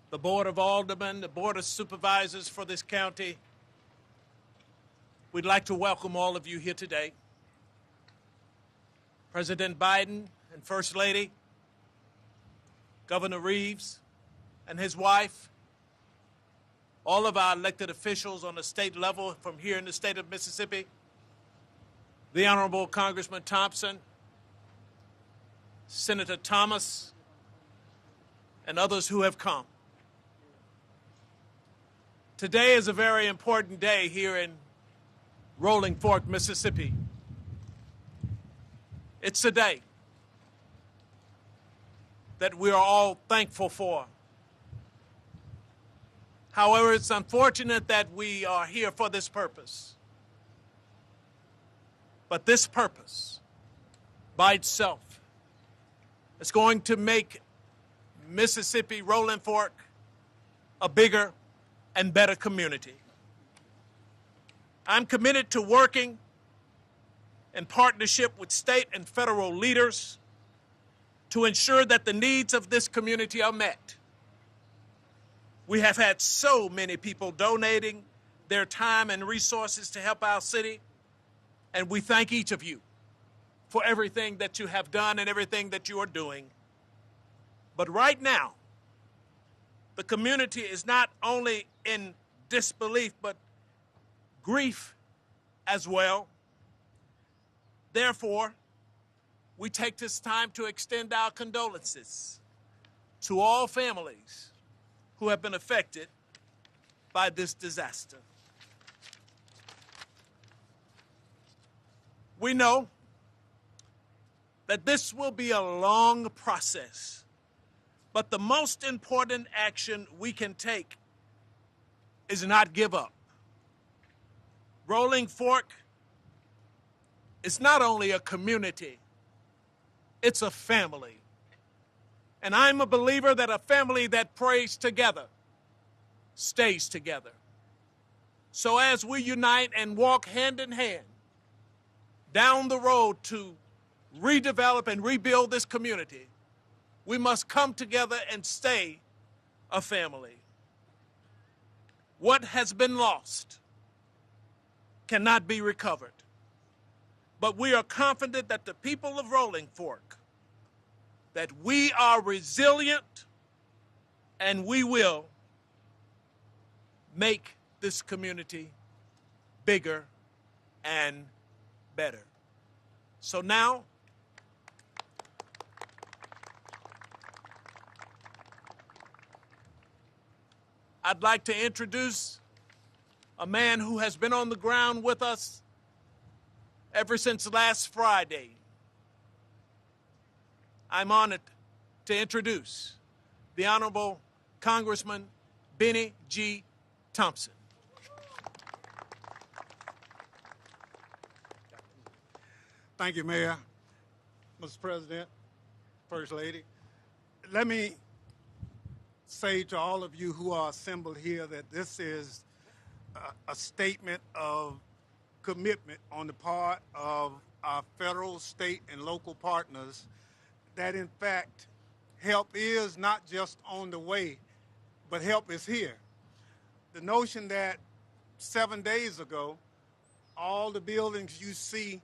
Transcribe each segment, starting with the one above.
the Board of Aldermen, the Board of Supervisors for this county, we'd like to welcome all of you here today. President Biden and First Lady, Governor Reeves and his wife, all of our elected officials on the state level from here in the state of Mississippi, the Honorable Congressman Thompson, Senator Thomas, and others who have come. Today is a very important day here in Rolling Fork, Mississippi. It's a day that we are all thankful for. However, it's unfortunate that we are here for this purpose. But this purpose, by itself, is going to make Mississippi, Rolling Fork, a bigger and better community. I'm committed to working in partnership with state and federal leaders to ensure that the needs of this community are met. We have had so many people donating their time and resources to help our city, and we thank each of you for everything that you have done and everything that you are doing. But right now, the community is not only in disbelief, but grief as well. Therefore, we take this time to extend our condolences to all families who have been affected by this disaster. We know that this will be a long process, but the most important action we can take is not give up. Rolling Fork is not only a community, it's a family. And I'm a believer that a family that prays together stays together. So as we unite and walk hand in hand down the road to redevelop and rebuild this community, we must come together and stay a family. What has been lost cannot be recovered. But we are confident that the people of Rolling Fork, that we are resilient and we will make this community bigger and better. So now, I'd like to introduce a man who has been on the ground with us ever since last Friday. I'm honored to introduce the Honorable Congressman Benny G. Thompson. Thank you, Mayor, Mr. President, First Lady. Let me say to all of you who are assembled here that this is a statement of commitment on the part of our federal, state, and local partners that, in fact, help is not just on the way, but help is here. The notion that 7 days ago, all the buildings you see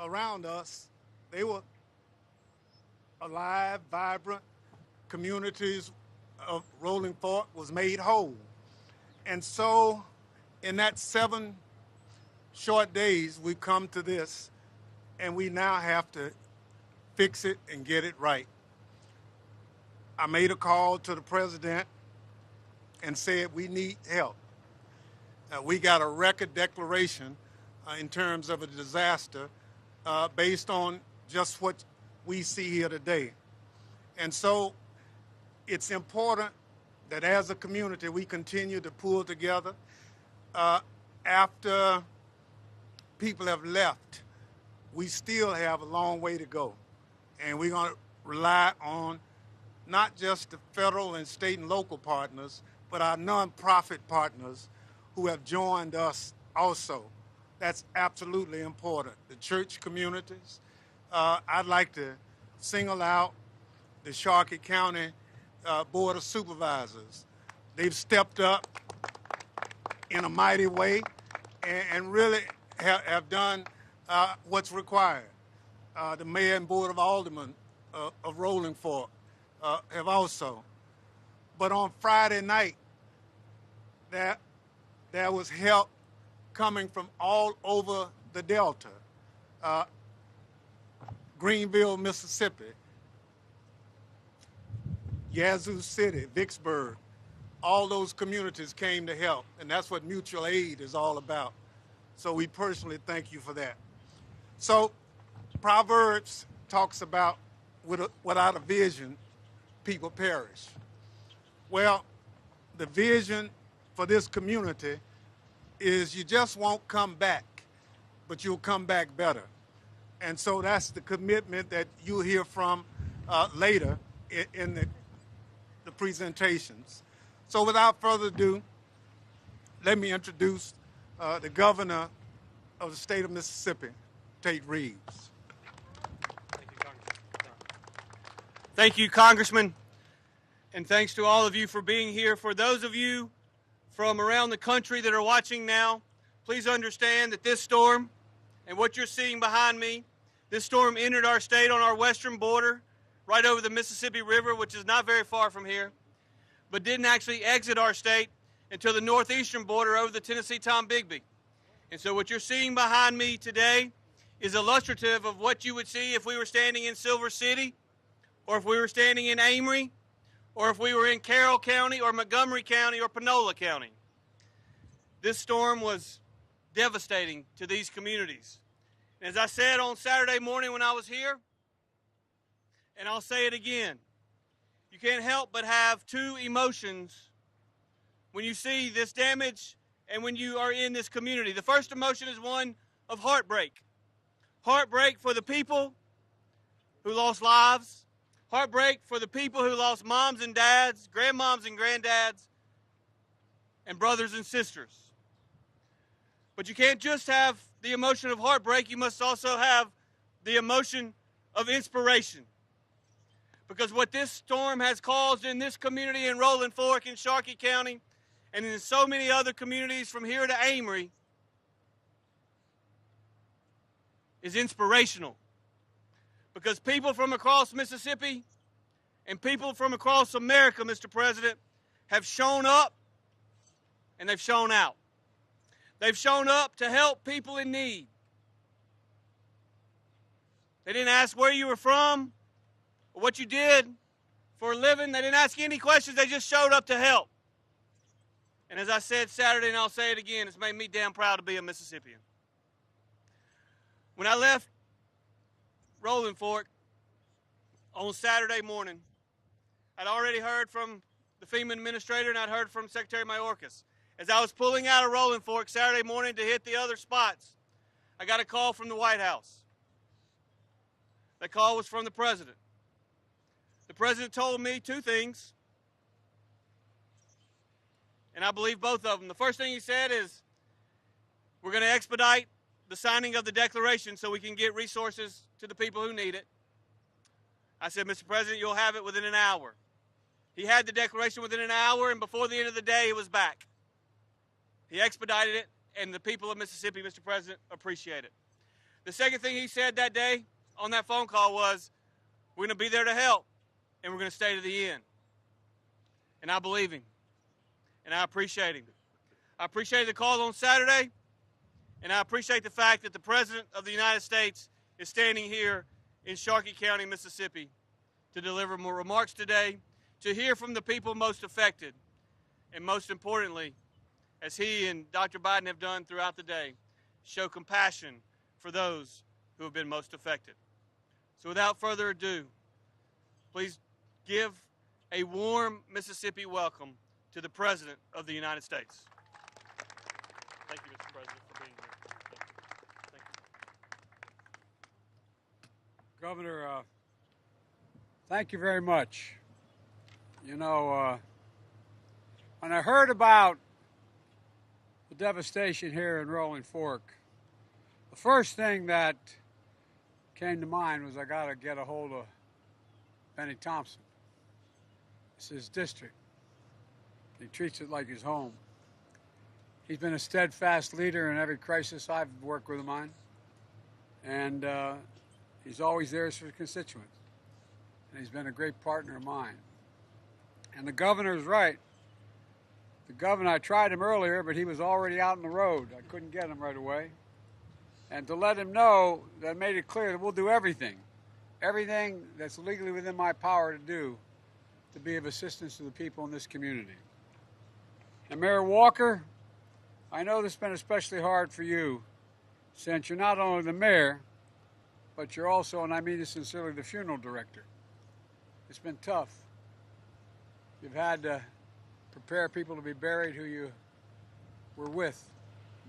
around us, they were alive, vibrant, communities of Rolling Fork was made whole. And so in that 7 short days, we come to this, and we now have to fix it and get it right. I made a call to the president and said we need help. We got a record declaration in terms of a disaster based on just what we see here today. And so it's important that as a community we continue to pull together. After people have left, we still have a long way to go. And we're going to rely on not just the federal and state and local partners, but our nonprofit partners who have joined us also. That's absolutely important. The church communities. I'd like to single out the Sharkey County Board of Supervisors. they've stepped up in a mighty way and really have done what's required. The mayor and board of aldermen of Rolling Fork have also. But on Friday night, there was help coming from all over the Delta. Greenville, Mississippi, Yazoo City, Vicksburg, all those communities came to help, and that's what mutual aid is all about. So we personally thank you for that. So Proverbs talks about without a vision, people perish. Well, the vision for this community is you just won't come back, but you'll come back better. And so that's the commitment that you'll hear from later in the presentations. So without further ado, let me introduce the governor of the state of Mississippi, Tate Reeves. Thank you, Congressman, and thanks to all of you for being here. For those of you from around the country that are watching now, please understand that this storm and what you're seeing behind me, this storm entered our state on our western border, right over the Mississippi River, which is not very far from here, but didn't actually exit our state until the northeastern border over the Tennessee-Tombigbee. And so what you're seeing behind me today is illustrative of what you would see if we were standing in Silver City, or if we were standing in Amory, or if we were in Carroll County, or Montgomery County, or Panola County. This storm was devastating to these communities. And as I said on Saturday morning when I was here, and I'll say it again, you can't help but have two emotions when you see this damage and when you are in this community. The first emotion is one of heartbreak. Heartbreak for the people who lost lives. Heartbreak for the people who lost moms and dads, grandmoms and granddads, and brothers and sisters. But you can't just have the emotion of heartbreak, you must also have the emotion of inspiration. Because what this storm has caused in this community in Rolling Fork, in Sharkey County, and in so many other communities from here to Amory is inspirational. Because people from across Mississippi and people from across America, Mr. President, have shown up and they've shown out. They've shown up to help people in need. They didn't ask where you were from or what you did for a living. They didn't ask you any questions. They just showed up to help. And as I said Saturday, and I'll say it again, it's made me damn proud to be a Mississippian. When I left Rolling Fork on Saturday morning, I'd already heard from the FEMA administrator and I'd heard from Secretary Mayorkas. As I was pulling out of Rolling Fork Saturday morning to hit the other spots, I got a call from the White House. That call was from the President. The President told me two things, and I believe both of them. The first thing he said is, we're going to expedite the signing of the declaration so we can get resources to the people who need it. I said, Mr. President, you'll have it within an hour. He had the declaration within an hour, and before the end of the day, it was back. He expedited it, and the people of Mississippi, Mr. President, appreciate it. The second thing he said that day on that phone call was, we're going to be there to help, and we're going to stay to the end. And I believe him, and I appreciate him. I appreciate the call on Saturday, and I appreciate the fact that the President of the United States is standing here in Sharkey County, Mississippi, to deliver more remarks today, to hear from the people most affected, and most importantly, as he and Dr. Biden have done throughout the day, show compassion for those who have been most affected. So without further ado, please give a warm Mississippi welcome to the President of the United States. Thank you, Mr. President, for being here. Thank you. Governor, thank you very much. You know, when I heard about the devastation here in Rolling Fork, the first thing that came to mind was I got to get a hold of Benny Thompson. It's his district. He treats it like his home. He's been a steadfast leader in every crisis I've worked with him on. And he's always there for his constituents. And he's been a great partner of mine. And the governor is right. The governor, I tried him earlier, but he was already out on the road. I couldn't get him right away. And to let him know, that made it clear that we'll do everything that's legally within my power to do to be of assistance to the people in this community. And Mayor Walker, I know this has been especially hard for you, since you're not only the mayor, but you're also, and I mean this sincerely, the funeral director. It's been tough. You've had to prepare people to be buried who you were with,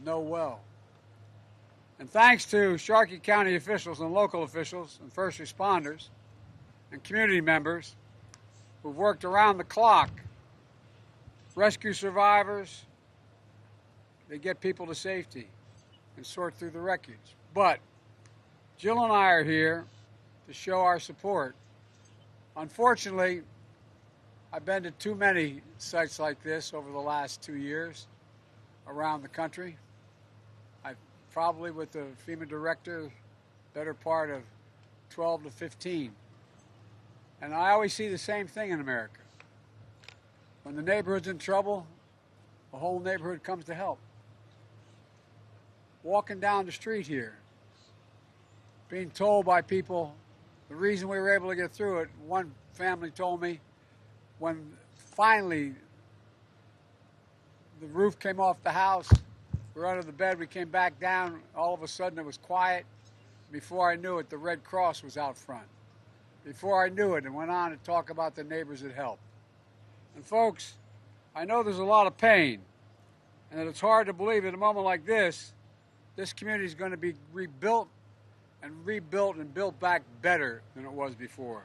know well. And thanks to Sharkey County officials and local officials and first responders and community members who've worked around the clock, rescue survivors, they get people to safety and sort through the wreckage. But Jill and I are here to show our support. Unfortunately, I've been to too many sites like this over the last 2 years around the country. I've probably, with the FEMA director, better part of 12 to 15. And I always see the same thing in America. When the neighborhood's in trouble, the whole neighborhood comes to help. Walking down the street here, being told by people, the reason we were able to get through it, one family told me, when finally the roof came off the house, we were under the bed, we came back down, all of a sudden it was quiet. Before I knew it, the Red Cross was out front. Before I knew it, and went on to talk about the neighbors that helped. And folks, I know there's a lot of pain, and that it's hard to believe at a moment like this community is going to be rebuilt and built back better than it was before.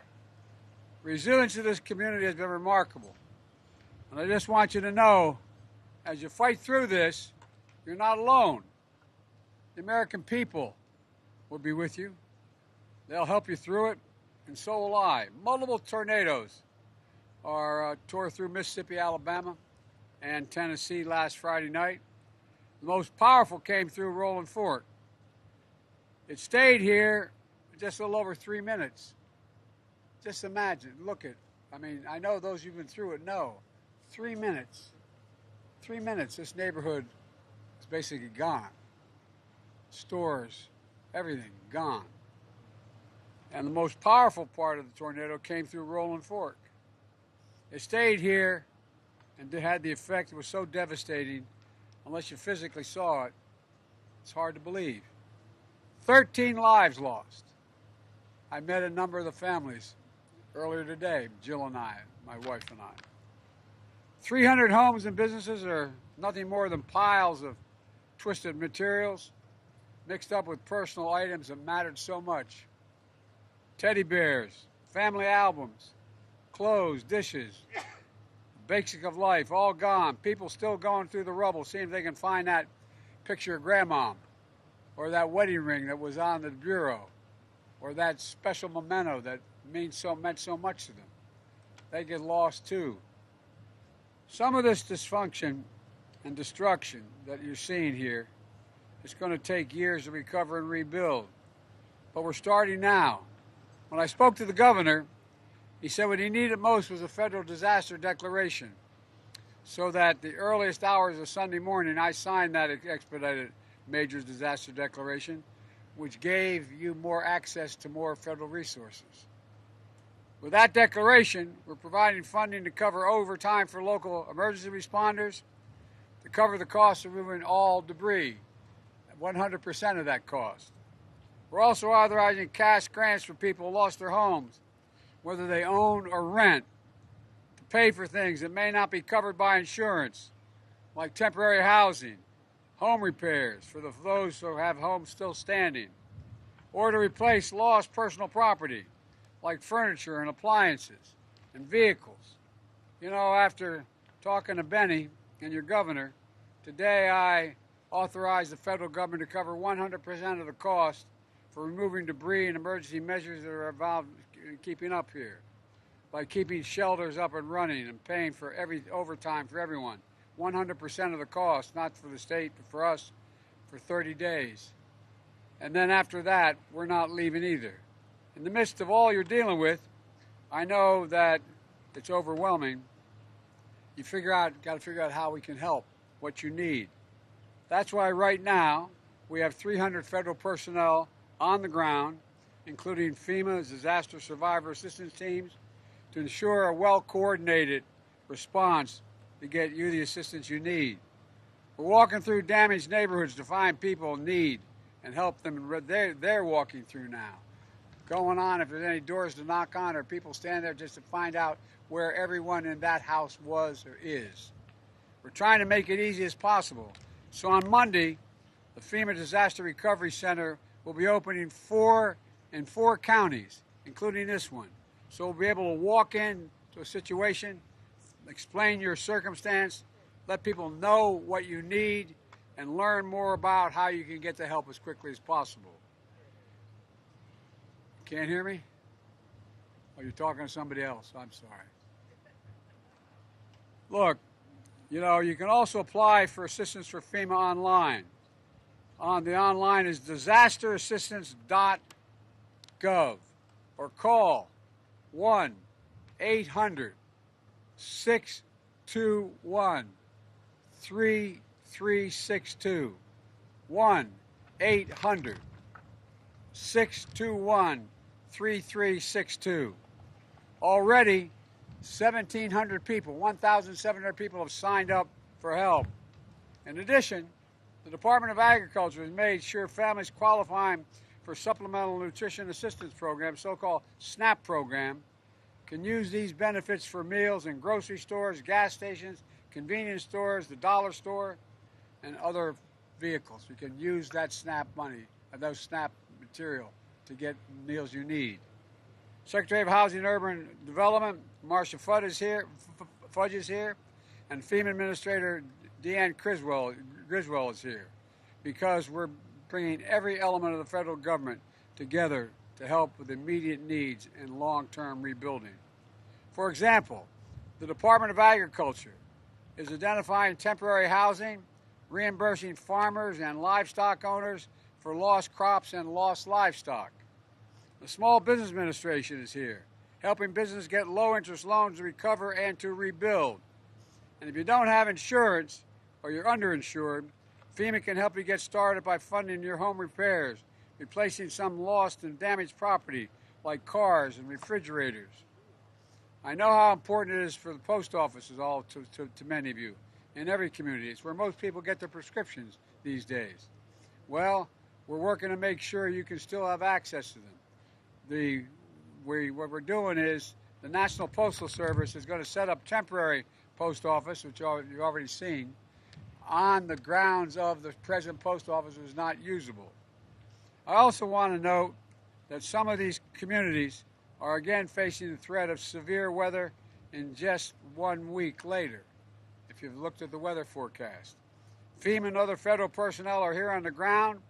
Resilience of this community has been remarkable. And I just want you to know, as you fight through this, you're not alone. The American people will be with you. They'll help you through it, and so will I. Multiple tornadoes tore through Mississippi, Alabama, and Tennessee last Friday night. The most powerful came through Rolling Fork. It stayed here just a little over 3 minutes. Just imagine, look at, I know those who've been through it know. 3 minutes. 3 minutes, this neighborhood is basically gone. Stores, everything, gone. And the most powerful part of the tornado came through Rolling Fork. It stayed here and had the effect, it was so devastating, unless you physically saw it, it's hard to believe. 13 lives lost. I met a number of the families earlier today, Jill and I, my wife and I. 300 homes and businesses are nothing more than piles of twisted materials mixed up with personal items that mattered so much. Teddy bears, family albums, clothes, dishes, basic of life, all gone. People still going through the rubble, seeing if they can find that picture of Grandma, or that wedding ring that was on the bureau, or that special memento that meant so much to them. They get lost too. Some of this dysfunction and destruction that you're seeing here is going to take years to recover and rebuild. But we're starting now. When I spoke to the governor, he said what he needed most was a federal disaster declaration, so that the earliest hours of Sunday morning, I signed that expedited major disaster declaration, which gave you more access to more federal resources. With that declaration, we're providing funding to cover overtime for local emergency responders, to cover the cost of removing all debris, 100% of that cost. We're also authorizing cash grants for people who lost their homes, whether they own or rent, to pay for things that may not be covered by insurance, like temporary housing, home repairs for those who have homes still standing, or to replace lost personal property, like furniture and appliances and vehicles. You know, after talking to Benny and your governor, today I authorized the federal government to cover 100% of the cost for removing debris and emergency measures that are involved in keeping up here. by keeping shelters up and running and paying for every overtime for everyone. 100% of the cost, not for the state, but for us, for 30 days. And then after that, we're not leaving either. In the midst of all you're dealing with, I know that it's overwhelming. You got to figure out how we can help, what you need. That's why right now we have 300 federal personnel on the ground, including FEMA, disaster survivor assistance teams, to ensure a well-coordinated response to get you the assistance you need. We're walking through damaged neighborhoods to find people in need and help them. They're walking through now. Going on, if there's any doors to knock on or people stand there just to find out where everyone in that house was or is. We're trying to make it easy as possible. So on Monday, the FEMA Disaster Recovery Center will be opening in four counties, including this one. So we'll be able to walk into a situation, explain your circumstance, let people know what you need, and learn more about how you can get the help as quickly as possible. Can't hear me? Oh, you're talking to somebody else. I'm sorry. Look, you know, you can also apply for assistance for FEMA online. The online is disasterassistance.gov or call 1-800-621-3362. 1-800-621-3362. Already, 1,700 people, 1,700 people have signed up for help. In addition, the Department of Agriculture has made sure families qualifying for Supplemental Nutrition Assistance Program, so-called SNAP program, can use these benefits for meals in grocery stores, gas stations, convenience stores, the dollar store, and other vehicles. You can use that SNAP money, those SNAP material, to get meals you need. Secretary of Housing and Urban Development, Marcia Fudge is here, and FEMA Administrator Deanne Griswold is here, because we're bringing every element of the federal government together to help with immediate needs and long-term rebuilding. For example, the Department of Agriculture is identifying temporary housing, reimbursing farmers and livestock owners for lost crops and lost livestock. The Small Business Administration is here, helping businesses get low-interest loans to recover and to rebuild. And if you don't have insurance or you're underinsured, FEMA can help you get started by funding your home repairs, replacing some lost and damaged property like cars and refrigerators. I know how important it is for the post offices, to many of you, in every community. It's where most people get their prescriptions these days. Well, we're working to make sure you can still have access to them. What we're doing is the National Postal Service is going to set up temporary post office, which you've already seen, on the grounds of the present post office is not usable. I also want to note that some of these communities are again facing the threat of severe weather in just 1 week later, if you've looked at the weather forecast. FEMA and other federal personnel are here on the ground,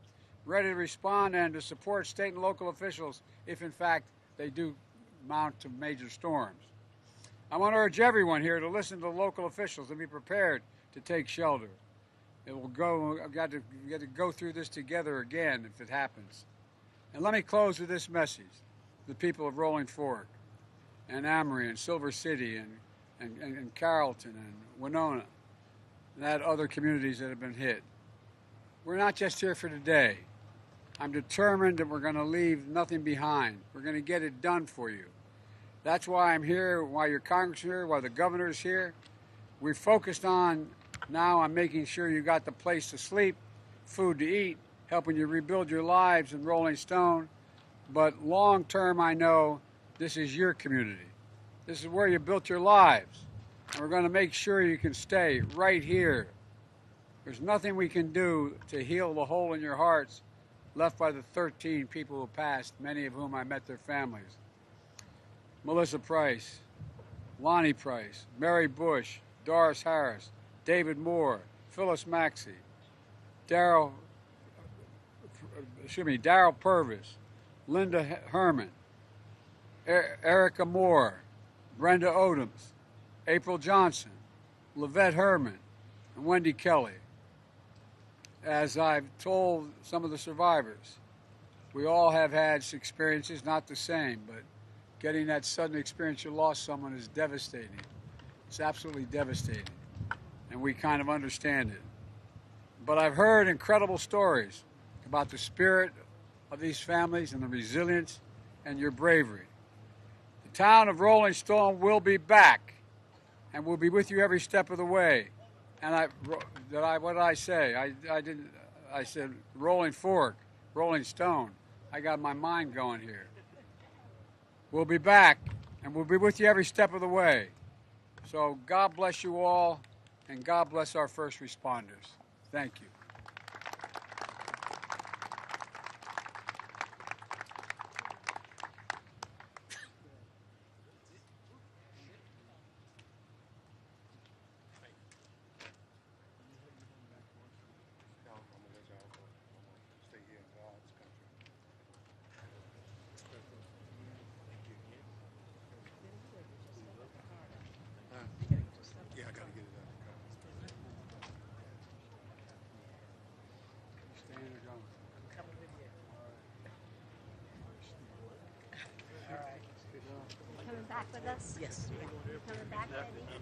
ready to respond and to support state and local officials if, in fact, they do mount to major storms. I want to urge everyone here to listen to the local officials and be prepared to take shelter. We've got to go through this together again if it happens. And let me close with this message. The people of Rolling Fork and Amory and Silver City and Carrollton and Winona and that other communities that have been hit. We're not just here for today. I'm determined that we're going to leave nothing behind. We're going to get it done for you. That's why I'm here, why your Congress is here, why the governor's here. We're focused on making sure you got the place to sleep, food to eat, helping you rebuild your lives in Rolling Stone. But long term, I know this is your community. This is where you built your lives. And we're going to make sure you can stay right here. There's nothing we can do to heal the hole in your hearts left by the 13 people who passed, many of whom I met their families. Melissa Price, Lonnie Price, Mary Bush, Doris Harris, David Moore, Phyllis Maxey, Darrell Purvis, Linda Herman, Erica Moore, Brenda Odoms, April Johnson, Lavette Herman, and Wendy Kelly. As I've told some of the survivors, we all have had experiences, not the same, but getting that sudden experience you lost someone is devastating. It's absolutely devastating, and we kind of understand it. But I've heard incredible stories about the spirit of these families and the resilience and your bravery. The town of Rolling Stone will be back, and we'll be with you every step of the way. And what did I say? I said Rolling Fork, Rolling Stone. I got my mind going here. We'll be back, and we'll be with you every step of the way. So God bless you all, and God bless our first responders. Thank you. Yeah, I gotta get it out. Coming back with us? Yes. Coming back, baby?